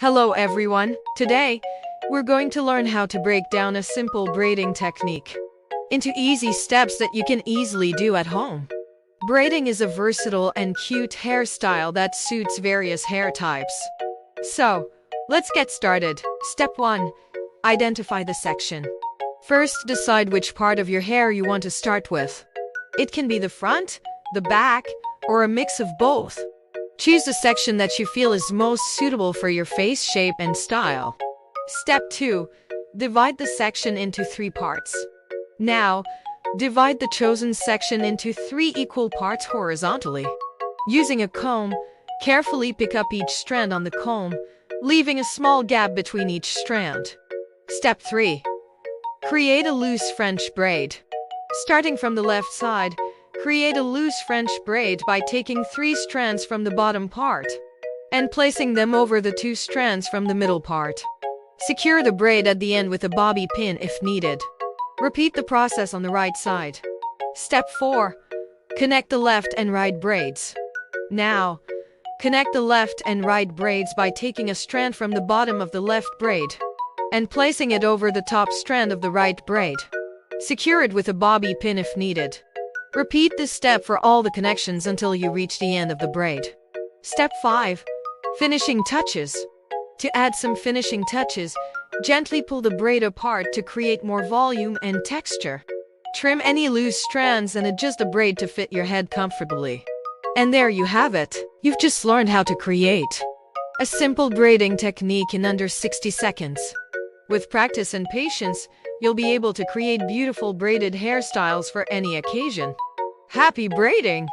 Hello everyone! Today, we're going to learn how to break down a simple braiding technique into easy steps that you can easily do at home. Braiding is a versatile and cute hairstyle that suits various hair types. So, let's get started. Step 1. Identify the section. First, decide which part of your hair you want to start with. It can be the front, the back, or a mix of both. Choose the section that you feel is most suitable for your face shape and style. Step 2. Divide the section into 3 parts. Now, divide the chosen section into 3 equal parts horizontally. Using a comb, carefully pick up each strand on the comb, leaving a small gap between each strand. Step 3. Create a loose French braid. Starting from the left side, create a loose French braid by taking 3 strands from the bottom part and placing them over the 2 strands from the middle part. Secure the braid at the end with a bobby pin if needed. Repeat the process on the right side. Step 4. Connect the left and right braids. Now, connect the left and right braids by taking a strand from the bottom of the left braid and placing it over the top strand of the right braid. Secure it with a bobby pin if needed. Repeat this step for all the connections until you reach the end of the braid. Step 5. Finishing touches. To add some finishing touches, gently pull the braid apart to create more volume and texture. Trim any loose strands and adjust the braid to fit your head comfortably. And there you have it. You've just learned how to create a simple braiding technique in under 60 seconds. With practice and patience, you'll be able to create beautiful braided hairstyles for any occasion. Happy braiding!